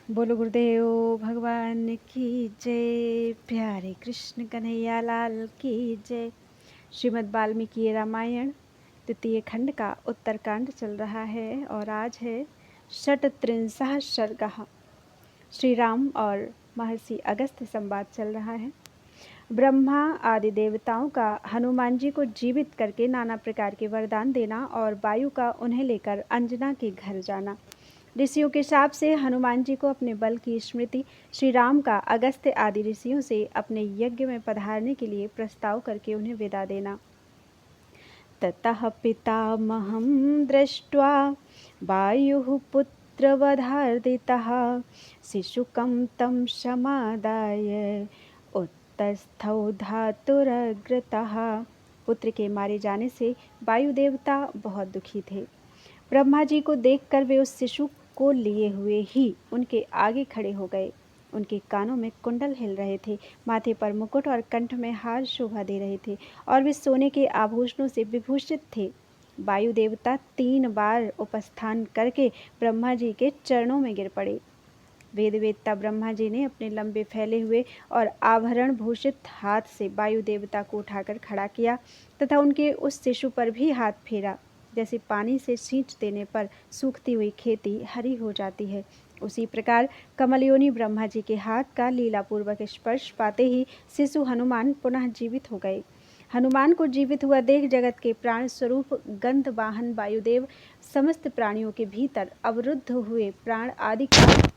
बोलो गुरुदेव भगवान की जय। प्यारे कृष्ण कन्हैया लाल की जय। श्रीमद् वाल्मीकि रामायण द्वितीय खंड का उत्तरकांड चल रहा है और आज है षट्त्रिंशः सर्गः। श्री राम और महर्षि अगस्त्य संवाद चल रहा है। ब्रह्मा आदि देवताओं का हनुमान जी को जीवित करके नाना प्रकार के वरदान देना और वायु का उन्हें लेकर अंजना के घर जाना। ऋषियों के शाप से हनुमान जी को अपने बल की स्मृति, श्री राम का अगस्त्य आदि ऋषियों से अपने यज्ञ में पधारने के लिए प्रस्ताव करके उन्हें विदा देना। ततः पितामहं दृष्ट्वा वायुः पुत्रवधार्दितः शिशुकं तं समादाय उत्तस्थौ धातुरग्रतः। पुत्र के मारे जाने से वायु देवता बहुत दुखी थे। ब्रह्मा जी को देखकर वे उस शिशु को लिए हुए ही उनके आगे खड़े हो गए। उनके कानों में कुंडल हिल रहे थे, माथे पर मुकुट और कंठ में हार शोभा दे रहे थे और वे सोने के आभूषणों से विभूषित थे। वायु देवता 3 बार उपस्थान करके ब्रह्मा जी के चरणों में गिर पड़े। वेदवेत्ता ब्रह्मा जी ने अपने लंबे फैले हुए और आभरण भूषित हाथ से वायु देवता को उठाकर खड़ा किया तथा उनके उस शिशु पर भी हाथ फेरा। जैसे पानी से सींच देने पर सूखती हुई खेती हरी हो जाती है, उसी प्रकार कमलयोनि ब्रह्मा जी के हाथ का लीलापूर्वक स्पर्श पाते ही शिशु हनुमान पुनः जीवित हो गए। हनुमान को जीवित हुआ देख जगत के प्राण स्वरूप गंध वाहन वायुदेव समस्त प्राणियों के भीतर अवरुद्ध हुए प्राण आदि का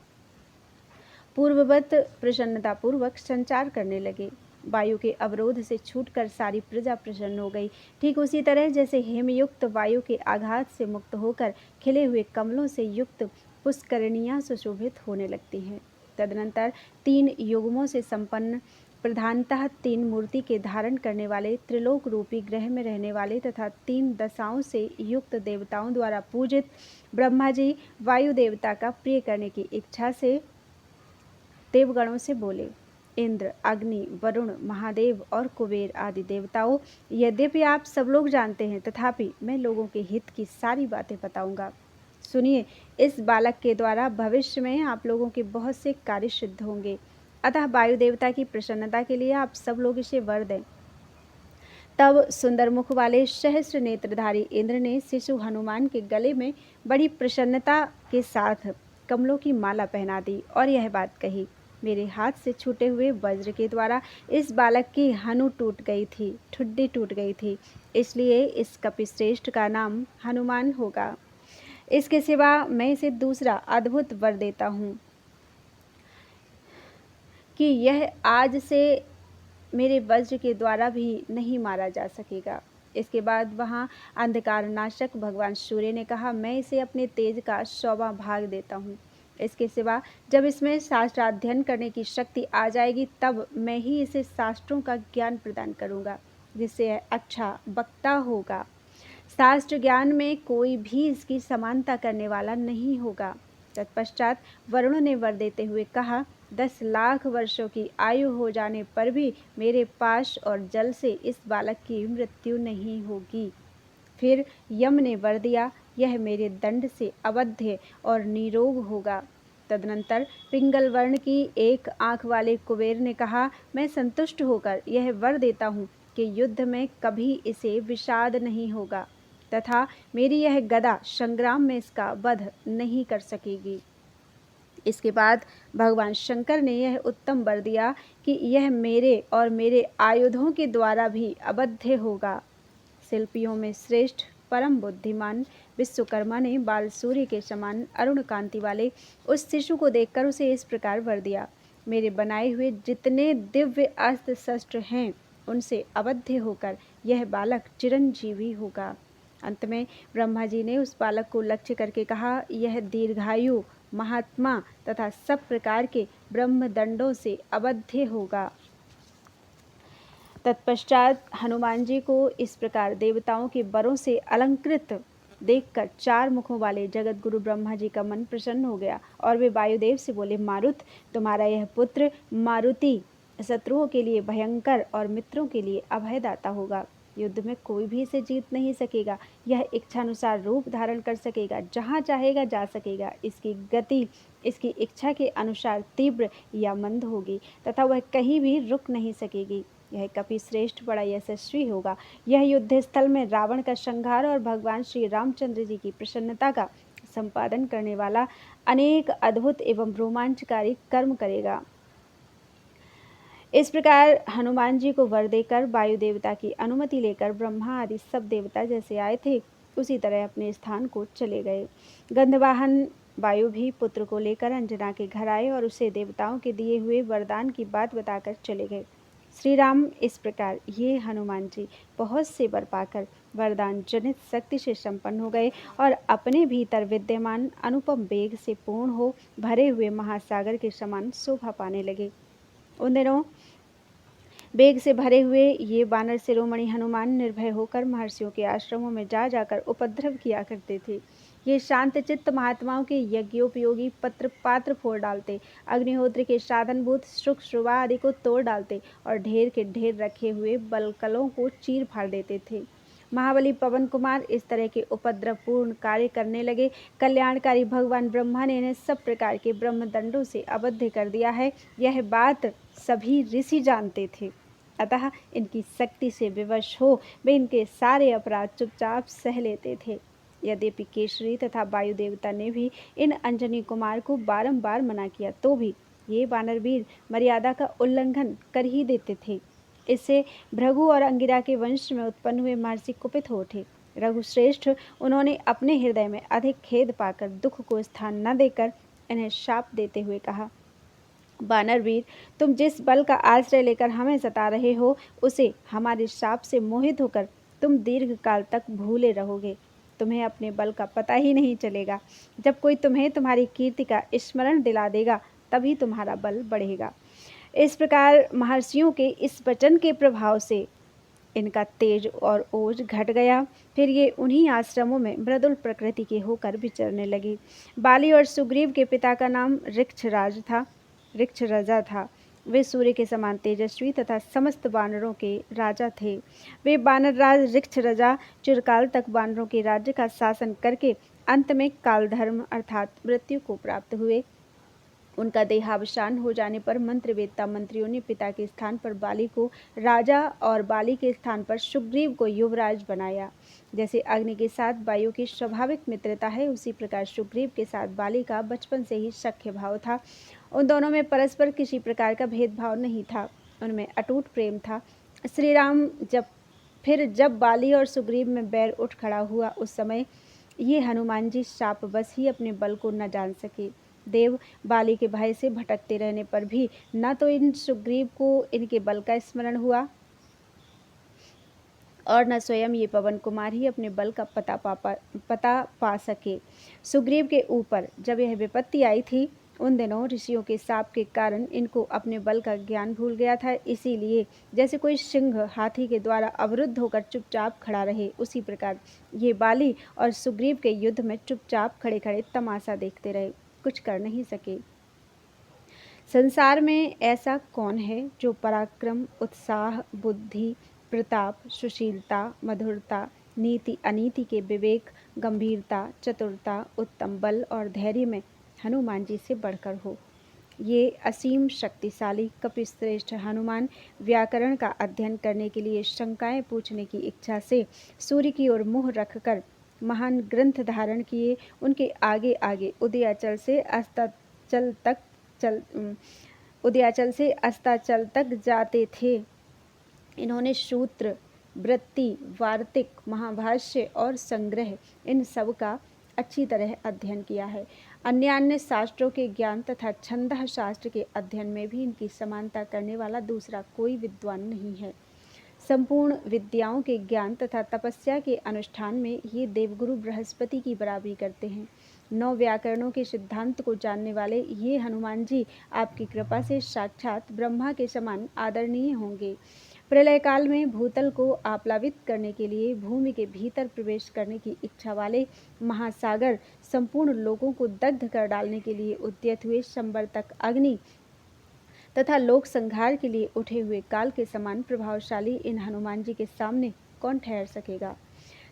पूर्ववत प्रसन्नतापूर्वक संचार करने लगे। वायु के अवरोध से छूटकर सारी प्रजा प्रसन्न हो गई। ठीक उसी तरह जैसे हेमयुक्त वायु के आघात से मुक्त होकर खिले हुए कमलों से युक्त पुष्करणियां सुशोभित होने लगती हैं। तदनंतर 3 युगमों से संपन्न प्रधानतः 3 मूर्ति के धारण करने वाले त्रिलोक रूपी ग्रह में रहने वाले तथा 3 दशाओं से युक्त देवताओं द्वारा पूजित ब्रह्मा जी वायु देवता का प्रिय करने की इच्छा से देवगणों से बोले, इंद्र, अग्नि, वरुण, महादेव और कुबेर आदि देवताओं, यद्यपि आप सब लोग जानते हैं तथापि मैं लोगों के हित की सारी बातें बताऊंगा। सुनिए, इस बालक के द्वारा भविष्य में आप लोगों के बहुत से कार्य सिद्ध होंगे, अतः वायु देवता की प्रसन्नता के लिए आप सब लोग इसे वर दें। तब सुंदर मुख वाले सहस्र नेत्रधारी इंद्र ने शिशु हनुमान के गले में बड़ी प्रसन्नता के साथ कमलों की माला पहना दी और यह बात कही, मेरे हाथ से छूटे हुए वज्र के द्वारा इस बालक की हनु टूट गई थी, ठुड्डी टूट गई थी, इसलिए इस कपिश्रेष्ठ का नाम हनुमान होगा। इसके सिवा मैं इसे दूसरा अद्भुत वर देता हूँ कि यह आज से मेरे वज्र के द्वारा भी नहीं मारा जा सकेगा। इसके बाद वहाँ अंधकार नाशक भगवान सूर्य ने कहा, मैं इसे अपने तेज का 100वां भाग देता हूँ। इसके सिवा जब इसमें शास्त्राध्ययन करने की शक्ति आ जाएगी तब मैं ही इसे शास्त्रों का ज्ञान प्रदान करूँगा, जिससे यह अच्छा वक्ता होगा। शास्त्र ज्ञान में कोई भी इसकी समानता करने वाला नहीं होगा। तत्पश्चात वरुण ने वर देते हुए कहा, 10 लाख वर्षों की आयु हो जाने पर भी मेरे पाश और जल से इस बालक की मृत्यु नहीं होगी। फिर यम ने वर दिया, यह मेरे दंड से अवध्य और निरोग होगा। तदनंतर पिंगल वर्ण की एक आंख वाले कुबेर ने कहा, मैं संतुष्ट होकर यह वर देता हूँ कि युद्ध में कभी इसे विषाद नहीं होगा तथा मेरी यह गदा संग्राम में इसका वध नहीं कर सकेगी। इसके बाद भगवान शंकर ने यह उत्तम वर दिया कि यह मेरे और मेरे आयुधों के द्वारा भी अवध्य होगा। शिल्पियों में श्रेष्ठ परम बुद्धिमान विश्वकर्मा ने बाल सूर्य के समान अरुण कांति वाले उस शिशु को देखकर उसे इस प्रकार वर दिया, मेरे बनाए हुए जितने दिव्य अस्त्र शस्त्र हैं उनसे अवध्य होकर यह बालक चिरंजीवी होगा। अंत में ब्रह्मा जी ने उस बालक को लक्ष्य करके कहा, यह दीर्घायु महात्मा तथा सब प्रकार के ब्रह्मदंडों से अवध्य होगा। तत्पश्चात हनुमान जी को इस प्रकार देवताओं के वरों से अलंकृत देखकर 4 मुखों वाले जगत गुरु ब्रह्मा जी का मन प्रसन्न हो गया और वे वायुदेव से बोले, मारुत, तुम्हारा यह पुत्र मारुति शत्रुओं के लिए भयंकर और मित्रों के लिए अभयदाता होगा। युद्ध में कोई भी इसे जीत नहीं सकेगा। यह इच्छानुसार रूप धारण कर सकेगा, जहाँ चाहेगा जा सकेगा। इसकी गति इसकी इच्छा के अनुसार तीव्र या मंद होगी तथा वह कहीं भी रुक नहीं सकेगी। यह कपि श्रेष्ठ बड़ा यशस्वी होगा। यह युद्ध स्थल में रावण का संहार और भगवान श्री रामचंद्र जी की प्रसन्नता का संपादन करने वाला अनेक अद्भुत एवं रोमांचकारी कर्म करेगा। इस प्रकार हनुमान जी को वर देकर वायु देवता की अनुमति लेकर ब्रह्मा आदि सब देवता जैसे आए थे उसी तरह अपने स्थान को चले गए। गंधवाहन वायु भी पुत्र को लेकर अंजना के घर आए और उसे देवताओं के दिए हुए वरदान की बात बताकर चले गए। श्री राम इस प्रकार ये हनुमान जी बहुत से वर पाकर वरदान जनित शक्ति से संपन्न हो गए और अपने भीतर विद्यमान अनुपम वेग से पूर्ण हो भरे हुए महासागर के समान शोभा पाने लगे। उन दिनों वेग से भरे हुए ये वानर शिरोमणि हनुमान निर्भय होकर महर्षियों के आश्रमों में जा जाकर उपद्रव किया करते थे। ये शांत चित्त महात्माओं के यज्ञोपयोगी पात्र फोड़ डालते, अग्निहोत्र के साधनभूत सुख श्रुवा आदि को तोड़ डालते और ढेर के ढेर रखे हुए बलकलों को चीर फाड़ देते थे। महाबली पवन कुमार इस तरह के उपद्रवपूर्ण कार्य करने लगे। कल्याणकारी भगवान ब्रह्मा ने इन्हें सब प्रकार के ब्रह्मदंडों से अबद्ध कर दिया है। यह बात सभी ऋषि जानते थे, अतः इनकी शक्ति से विवश हो वे इनके सारे अपराध चुपचाप सह लेते थे। यद्यपि केसरी तथा वायु देवता ने भी इन अंजनी कुमार को बारंबार मना किया तो भी ये वानरवीर मर्यादा का उल्लंघन कर ही देते थे। इससे भृगु और अंगिरा के वंश में उत्पन्न हुए महर्षि कुपित हो उठे। रघुश्रेष्ठ उन्होंने अपने हृदय में अधिक खेद पाकर दुख को स्थान न देकर इन्हें शाप देते हुए कहा, वानरवीर, तुम जिस बल का आश्रय लेकर हमें सता रहे हो उसे हमारे शाप से मोहित होकर तुम दीर्घ काल तक भूले रहोगे। तुम्हें अपने बल का पता ही नहीं चलेगा। जब कोई तुम्हें तुम्हारी कीर्ति का स्मरण दिला देगा तभी तुम्हारा बल बढ़ेगा। इस प्रकार महर्षियों के इस वचन के प्रभाव से इनका तेज और ओज घट गया। फिर ये उन्हीं आश्रमों में मृदुल प्रकृति के होकर विचरने लगे। बाली और सुग्रीव के पिता का नाम ऋक्षराजा था। वे सूर्य के समान तेजस्वी तथा समस्त वानरों के राजा थे। वे वानरराज ऋक्षराजा चिरकाल तक वानरों के राज्य का शासन करके अंत में कालधर्म अर्थात मृत्यु को प्राप्त हुए। उनका देहावसान हो जाने पर मंत्रवेत्ता मंत्रियों ने पिता के स्थान पर बाली को राजा और बाली के स्थान पर सुग्रीव को युवराज बनाया। जैसे अग्नि के साथ वायु की स्वाभाविक मित्रता है उसी प्रकार सुग्रीव के साथ बाली का बचपन से ही सख्य भाव था। उन दोनों में परस्पर किसी प्रकार का भेदभाव नहीं था, उनमें अटूट प्रेम था। श्री राम जब बाली और सुग्रीव में बैर उठ खड़ा हुआ उस समय ये हनुमान जी शाप बस ही अपने बल को न जान सके। देव बाली के भय से भटकते रहने पर भी न तो इन सुग्रीव को इनके बल का स्मरण हुआ और न स्वयं ये पवन कुमार ही अपने बल का पता पा सके। सुग्रीव के ऊपर जब यह विपत्ति आई थी उन दिनों ऋषियों के शाप के कारण इनको अपने बल का ज्ञान भूल गया था। इसीलिए जैसे कोई सिंह हाथी के द्वारा अवरुद्ध होकर चुपचाप खड़ा रहे उसी प्रकार ये बाली और सुग्रीव के युद्ध में चुपचाप खड़े खड़े तमाशा देखते रहे, कुछ कर नहीं सके। संसार में ऐसा कौन है जो पराक्रम, उत्साह, बुद्धि, प्रताप, सुशीलता, मधुरता, नीति अनीति के विवेक, गंभीरता, चतुरता, उत्तम बल और धैर्य में हनुमान जी से बढ़कर हो। ये असीम शक्तिशाली कपिश्रेष्ठ हनुमान व्याकरण का अध्ययन करने के लिए शंकाएं पूछने की इच्छा से सूर्य की ओर मुँह रखकर महान ग्रंथ धारण किए उनके आगे आगे उदयाचल से अस्ताचल तक जाते थे। इन्होंने सूत्र, वृत्ति, वार्तिक, महाभाष्य और संग्रह इन सब का अच्छी तरह अध्ययन किया है। अन्य शास्त्रों के ज्ञान तथा छंदः शास्त्र के अध्ययन में भी इनकी समानता करने वाला दूसरा कोई विद्वान नहीं है। संपूर्ण विद्याओं के ज्ञान तथा तपस्या के अनुष्ठान में ये देवगुरु बृहस्पति की बराबरी करते हैं। 9 व्याकरणों के सिद्धांत को जानने वाले ये हनुमान जी आपकी कृपा से साक्षात ब्रह्मा के समान आदरणीय होंगे। प्रलय काल में भूतल को आप्लावित करने के लिए भूमि के भीतर प्रवेश करने की इच्छा वाले महासागर, संपूर्ण लोगों को दग्ध कर डालने के लिए उद्यत हुए संवर्तक अग्नि तथा लोक संहार के लिए उठे हुए काल के समान प्रभावशाली इन हनुमान जी के सामने कौन ठहर सकेगा।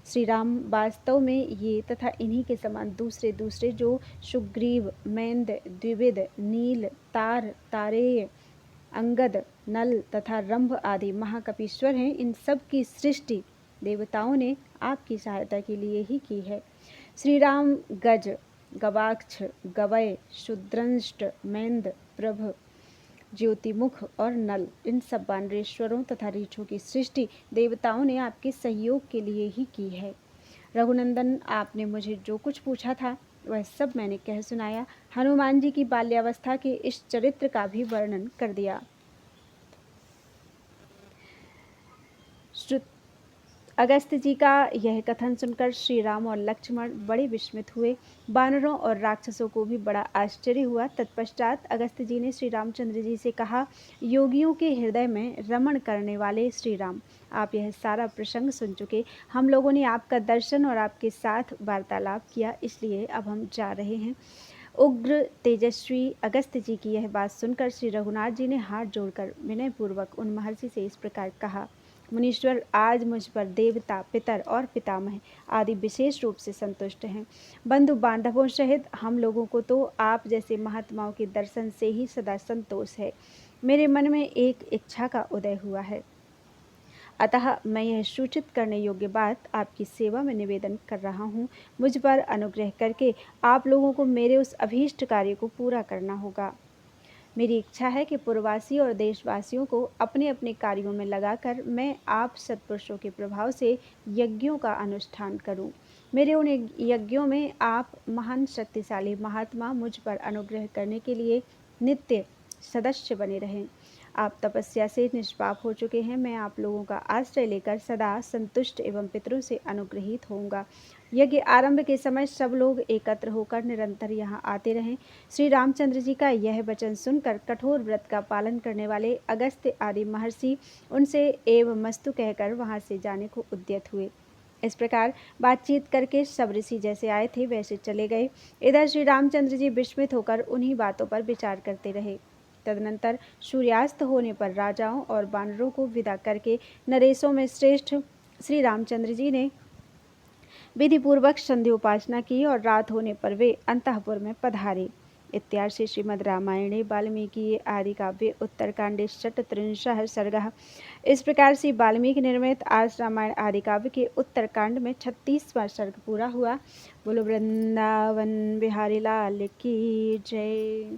श्री राम वास्तव में ये तथा इन्हीं के समान दूसरे दूसरे जो सुग्रीव, मेंद, द्विविद, नील, तार, तारेय, अंगद, नल तथा रंभ आदि महाकपीश्वर हैं, इन सब की सृष्टि देवताओं ने आपकी सहायता के लिए ही की है। श्री राम गज, गवाक्ष, गवय, शुद्रंष्ट, मेंद, प्रभ, ज्योतिमुख और नल, इन सब बानरेश्वरों तथा रीछों की सृष्टि देवताओं ने आपके सहयोग के लिए ही की है। रघुनंदन, आपने मुझे जो कुछ पूछा था वह सब मैंने कह सुनाया। हनुमान जी की बाल्यावस्था के इस चरित्र का भी वर्णन कर दिया। अगस्त जी का यह कथन सुनकर श्री राम और लक्ष्मण बड़े विस्मित हुए। वानरों और राक्षसों को भी बड़ा आश्चर्य हुआ। तत्पश्चात अगस्त जी ने श्री रामचंद्र जी से कहा, योगियों के हृदय में रमण करने वाले श्री राम, आप यह सारा प्रसंग सुन चुके। हम लोगों ने आपका दर्शन और आपके साथ वार्तालाप किया, इसलिए अब हम जा रहे हैं। उग्र तेजस्वी अगस्त जी की यह बात सुनकर श्री रघुनाथ जी ने हाथ जोड़कर विनयपूर्वक उन महर्षि से इस प्रकार कहा, मुनीश्वर, आज मुझ पर देवता, पितर और पितामह आदि विशेष रूप से संतुष्ट हैं। बंधु बांधवों सहित हम लोगों को तो आप जैसे महात्माओं के दर्शन से ही सदा संतोष है। मेरे मन में एक इच्छा का उदय हुआ है, अतः मैं यह सूचित करने योग्य बात आपकी सेवा में निवेदन कर रहा हूँ। मुझ पर अनुग्रह करके आप लोगों को मेरे उस अभीष्ट कार्य को पूरा करना होगा। मेरी इच्छा है कि पूर्ववासी और देशवासियों को अपने अपने कार्यों में लगाकर मैं आप सत्पुरुषों के प्रभाव से यज्ञों का अनुष्ठान करूं। मेरे उन यज्ञों में आप महान शक्तिशाली महात्मा मुझ पर अनुग्रह करने के लिए नित्य सदस्य बने रहें। आप तपस्या से निष्पाप हो चुके हैं। मैं आप लोगों का आश्रय लेकर सदा संतुष्ट एवं पितरों से अनुग्रहित होऊंगा। यज्ञ आरंभ के समय सब लोग एकत्र होकर निरंतर यहाँ आते रहें। श्री रामचंद्र जी का यह वचन सुनकर कठोर व्रत का पालन करने वाले अगस्त्य आदि महर्षि उनसे एवं मस्तु कहकर वहाँ से जाने को उद्यत हुए। इस प्रकार बातचीत करके सब ऋषि जैसे आए थे वैसे चले गए। इधर श्री रामचंद्र जी विस्मित होकर उन्हीं बातों पर विचार करते रहे। तदनंतर सूर्यास्त होने पर राजाओं और वानरों को विदा करके नरेशों में श्रेष्ठ श्री रामचंद्र जी ने विधि पूर्वक संध्या उपासना की और रात होने पर वे अंतःपुर में पधारे। इत्यार्षे श्रीमद् रामायणे वाल्मीकि आदि काव्ये उत्तरकांडे षट्त्रिंशः सर्गः। इस प्रकार से वाल्मीकि निर्मित आज रामायण आदि काव्य के उत्तरकांड में 36वां सर्ग पूरा हुआ। बोलो वृंदावन बिहारी लाल की जय।